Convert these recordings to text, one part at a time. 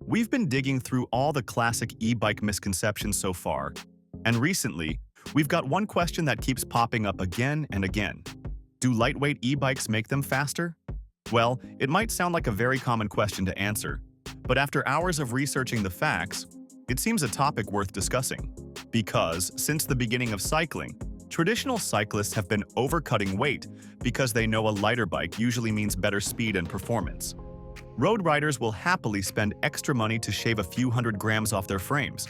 We've been digging through all the classic e-bike misconceptions so far, and recently, we've got one question that keeps popping up again and again. Do lightweight e-bikes make them faster? Well, it might sound like a very common question to answer, but after hours of researching the facts, it seems a topic worth discussing. Because, since the beginning of cycling, traditional cyclists have been overcutting weight because they know a lighter bike usually means better speed and performance. Road riders will happily spend extra money to shave a few hundred grams off their frames.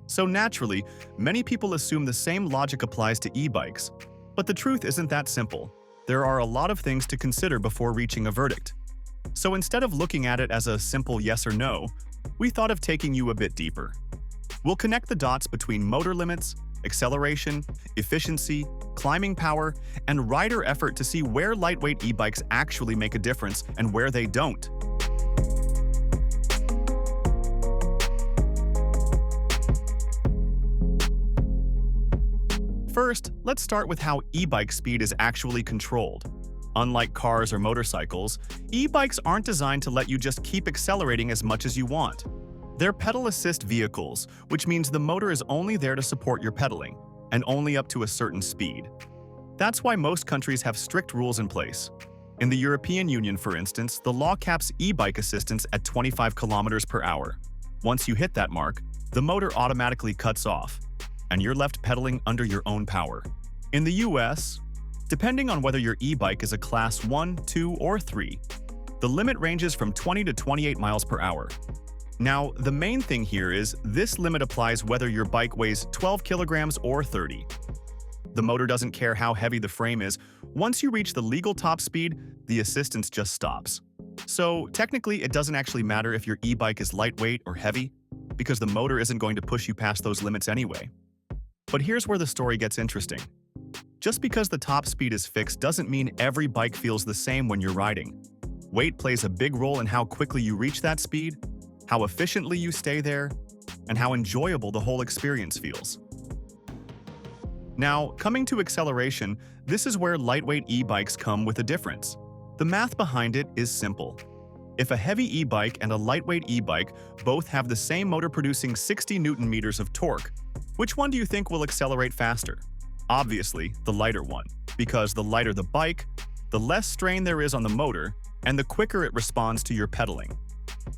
So naturally, many people assume the same logic applies to e-bikes. But the truth isn't that simple. There are a lot of things to consider before reaching a verdict. So instead of looking at it as a simple yes or no, we thought of taking you a bit deeper. We'll connect the dots between motor limits, acceleration, efficiency, climbing power, and rider effort to see where lightweight e-bikes actually make a difference and where they don't. First, let's start with how e-bike speed is actually controlled. Unlike cars or motorcycles, e-bikes aren't designed to let you just keep accelerating as much as you want. They're pedal assist vehicles, which means the motor is only there to support your pedaling, and only up to a certain speed. That's why most countries have strict rules in place. In the European Union, for instance, the law caps e-bike assistance at 25 kilometers per hour. Once you hit that mark, the motor automatically cuts off, and you're left pedaling under your own power. In the US, depending on whether your e-bike is a Class 1, 2, or 3, the limit ranges from 20 to 28 miles per hour. Now, the main thing here is this limit applies whether your bike weighs 12 kilograms or 30. The motor doesn't care how heavy the frame is. Once you reach the legal top speed, the assistance just stops. So technically, it doesn't actually matter if your e-bike is lightweight or heavy, because the motor isn't going to push you past those limits anyway. But here's where the story gets interesting. Just because the top speed is fixed doesn't mean every bike feels the same when you're riding. Weight plays a big role in how quickly you reach that speed, how efficiently you stay there, and how enjoyable the whole experience feels. Now, coming to acceleration, this is where lightweight e-bikes come with a difference. The math behind it is simple. If a heavy e-bike and a lightweight e-bike both have the same motor producing 60 Newton-meters of torque, which one do you think will accelerate faster? Obviously, the lighter one, because the lighter the bike, the less strain there is on the motor, and the quicker it responds to your pedaling.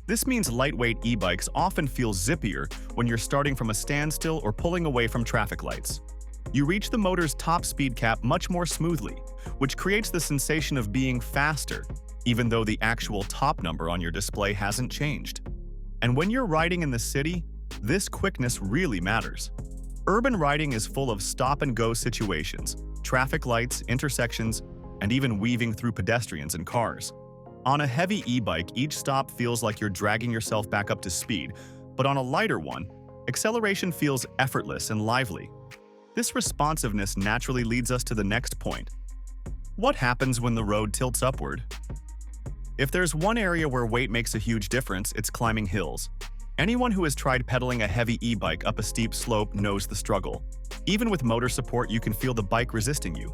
This means lightweight e-bikes often feel zippier when you're starting from a standstill or pulling away from traffic lights. You reach the motor's top speed cap much more smoothly, which creates the sensation of being faster, even though the actual top number on your display hasn't changed. And when you're riding in the city, this quickness really matters. Urban riding is full of stop-and-go situations, traffic lights, intersections, and even weaving through pedestrians and cars. On a heavy e-bike, each stop feels like you're dragging yourself back up to speed, but on a lighter one, acceleration feels effortless and lively. This responsiveness naturally leads us to the next point. What happens when the road tilts upward? If there's one area where weight makes a huge difference, it's climbing hills. Anyone who has tried pedaling a heavy e-bike up a steep slope knows the struggle. Even with motor support, you can feel the bike resisting you.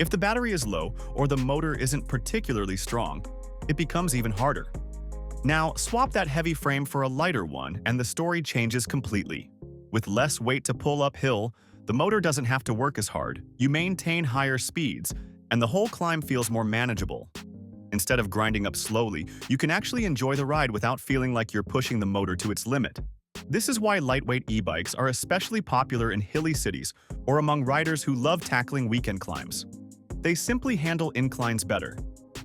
If the battery is low or the motor isn't particularly strong, it becomes even harder. Now, swap that heavy frame for a lighter one and the story changes completely. With less weight to pull uphill, the motor doesn't have to work as hard, you maintain higher speeds, and the whole climb feels more manageable. Instead of grinding up slowly, you can actually enjoy the ride without feeling like you're pushing the motor to its limit. This is why lightweight e-bikes are especially popular in hilly cities or among riders who love tackling weekend climbs. They simply handle inclines better.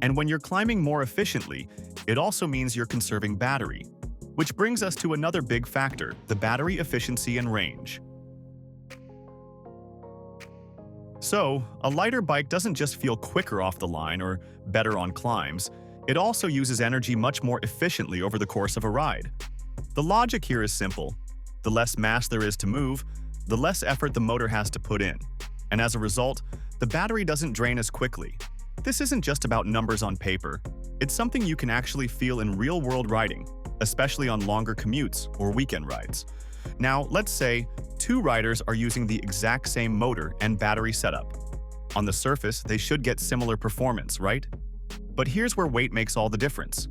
And when you're climbing more efficiently, it also means you're conserving battery. Which brings us to another big factor, the battery efficiency and range. So, a lighter bike doesn't just feel quicker off the line or better on climbs, it also uses energy much more efficiently over the course of a ride. The logic here is simple. The less mass there is to move, the less effort the motor has to put in. And as a result, the battery doesn't drain as quickly. This isn't just about numbers on paper. It's something you can actually feel in real-world riding, especially on longer commutes or weekend rides. Now, let's say two riders are using the exact same motor and battery setup. On the surface, they should get similar performance, right? But here's where weight makes all the difference.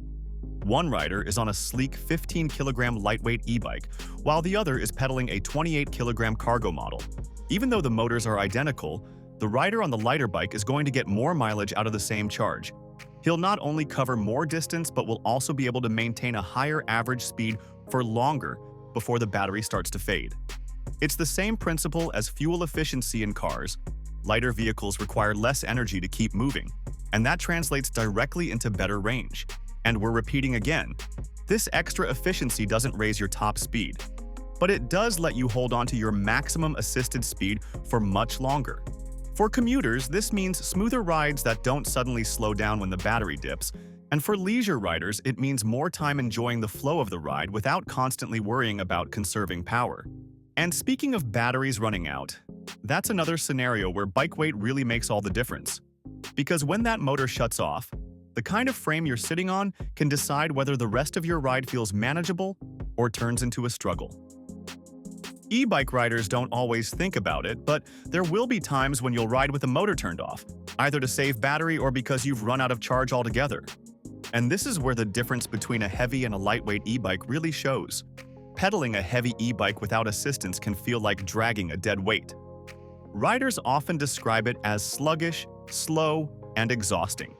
One rider is on a sleek 15-kilogram lightweight e-bike, while the other is pedaling a 28-kilogram cargo model. Even though the motors are identical, the rider on the lighter bike is going to get more mileage out of the same charge. He'll not only cover more distance, but will also be able to maintain a higher average speed for longer before the battery starts to fade. It's the same principle as fuel efficiency in cars. Lighter vehicles require less energy to keep moving, and that translates directly into better range. And we're repeating again, this extra efficiency doesn't raise your top speed, but it does let you hold on to your maximum assisted speed for much longer. For commuters, this means smoother rides that don't suddenly slow down when the battery dips, and for leisure riders, it means more time enjoying the flow of the ride without constantly worrying about conserving power. And speaking of batteries running out, that's another scenario where bike weight really makes all the difference. Because when that motor shuts off, the kind of frame you're sitting on can decide whether the rest of your ride feels manageable or turns into a struggle. E-bike riders don't always think about it, but there will be times when you'll ride with the motor turned off, either to save battery or because you've run out of charge altogether. And this is where the difference between a heavy and a lightweight e-bike really shows. Pedaling a heavy e-bike without assistance can feel like dragging a dead weight. Riders often describe it as sluggish, slow, and exhausting.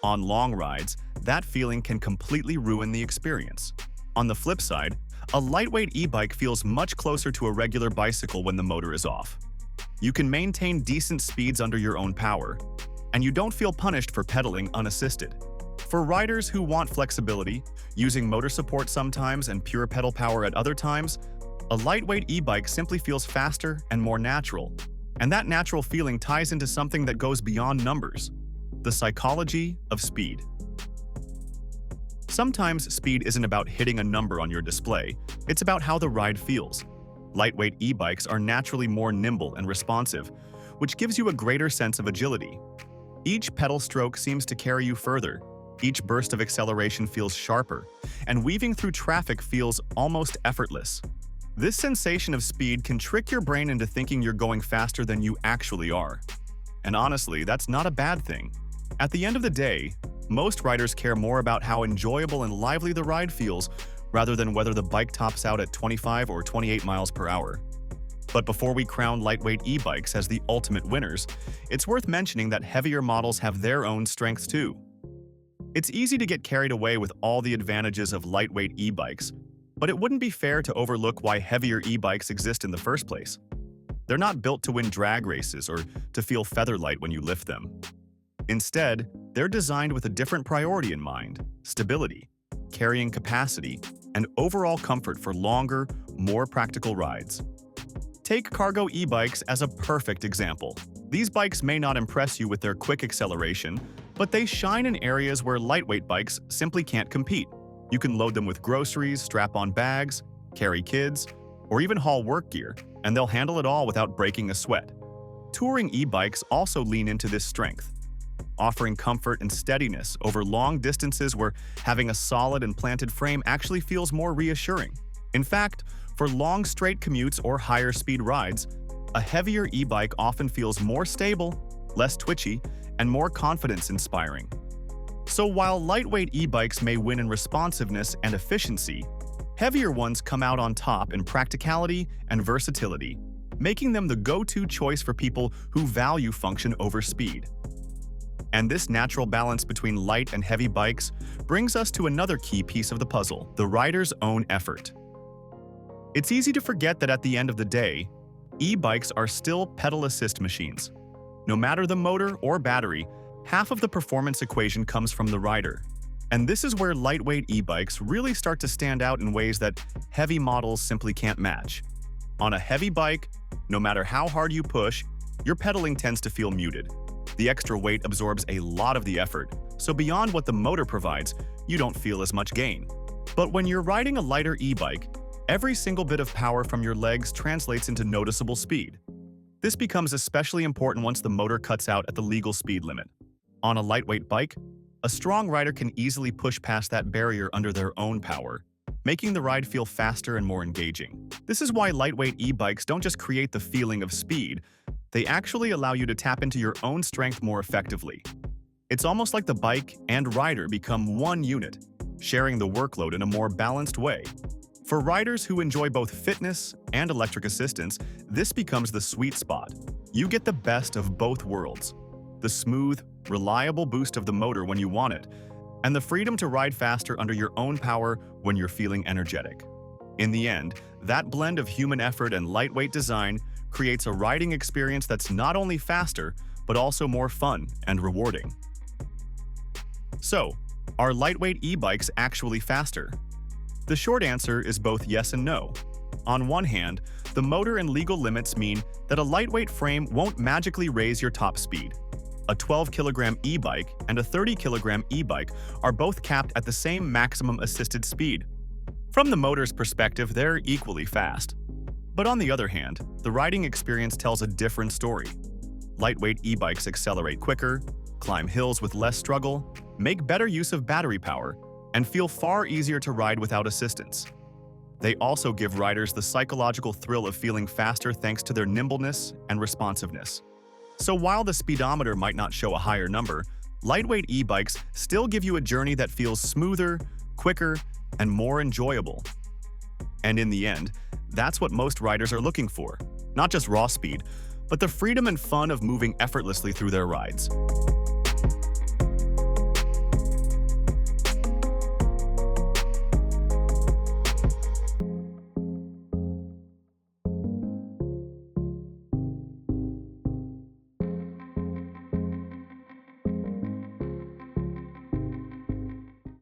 On long rides, that feeling can completely ruin the experience. On the flip side, a lightweight e-bike feels much closer to a regular bicycle when the motor is off. You can maintain decent speeds under your own power, and you don't feel punished for pedaling unassisted. For riders who want flexibility, using motor support sometimes and pure pedal power at other times, a lightweight e-bike simply feels faster and more natural. And that natural feeling ties into something that goes beyond numbers: the psychology of speed. Sometimes speed isn't about hitting a number on your display, it's about how the ride feels. Lightweight e-bikes are naturally more nimble and responsive, which gives you a greater sense of agility. Each pedal stroke seems to carry you further, each burst of acceleration feels sharper, and weaving through traffic feels almost effortless. This sensation of speed can trick your brain into thinking you're going faster than you actually are. And honestly, that's not a bad thing. At the end of the day, most riders care more about how enjoyable and lively the ride feels rather than whether the bike tops out at 25 or 28 miles per hour. But before we crown lightweight e-bikes as the ultimate winners, it's worth mentioning that heavier models have their own strengths too. It's easy to get carried away with all the advantages of lightweight e-bikes, but it wouldn't be fair to overlook why heavier e-bikes exist in the first place. They're not built to win drag races or to feel feather-light when you lift them. Instead, they're designed with a different priority in mind: stability, carrying capacity, and overall comfort for longer, more practical rides. Take cargo e-bikes as a perfect example. These bikes may not impress you with their quick acceleration, but they shine in areas where lightweight bikes simply can't compete. You can load them with groceries, strap on bags, carry kids, or even haul work gear, and they'll handle it all without breaking a sweat. Touring e-bikes also lean into this strength, offering comfort and steadiness over long distances where having a solid and planted frame actually feels more reassuring. In fact, for long straight commutes or higher speed rides, a heavier e-bike often feels more stable, less twitchy, and more confidence-inspiring. So while lightweight e-bikes may win in responsiveness and efficiency, heavier ones come out on top in practicality and versatility, making them the go-to choice for people who value function over speed. And this natural balance between light and heavy bikes brings us to another key piece of the puzzle: the rider's own effort. It's easy to forget that at the end of the day, e-bikes are still pedal assist machines. No matter the motor or battery, half of the performance equation comes from the rider. And this is where lightweight e-bikes really start to stand out in ways that heavy models simply can't match. On a heavy bike, no matter how hard you push, your pedaling tends to feel muted. The extra weight absorbs a lot of the effort, so beyond what the motor provides, you don't feel as much gain. But when you're riding a lighter e-bike, every single bit of power from your legs translates into noticeable speed. This becomes especially important once the motor cuts out at the legal speed limit. On a lightweight bike, a strong rider can easily push past that barrier under their own power, making the ride feel faster and more engaging. This is why lightweight e-bikes don't just create the feeling of speed, they actually allow you to tap into your own strength more effectively. It's almost like the bike and rider become one unit, sharing the workload in a more balanced way. For riders who enjoy both fitness and electric assistance, this becomes the sweet spot. You get the best of both worlds: the smooth, reliable boost of the motor when you want it, and the freedom to ride faster under your own power when you're feeling energetic. In the end, that blend of human effort and lightweight design creates a riding experience that's not only faster, but also more fun and rewarding. So, are lightweight e-bikes actually faster? The short answer is both yes and no. On one hand, the motor and legal limits mean that a lightweight frame won't magically raise your top speed. A 12-kilogram e-bike and a 30-kilogram e-bike are both capped at the same maximum assisted speed. From the motor's perspective, they're equally fast. But on the other hand, the riding experience tells a different story. Lightweight e-bikes accelerate quicker, climb hills with less struggle, make better use of battery power, and feel far easier to ride without assistance. They also give riders the psychological thrill of feeling faster thanks to their nimbleness and responsiveness. So while the speedometer might not show a higher number, lightweight e-bikes still give you a journey that feels smoother, quicker, and more enjoyable. And in the end, that's what most riders are looking for. Not just raw speed, but the freedom and fun of moving effortlessly through their rides.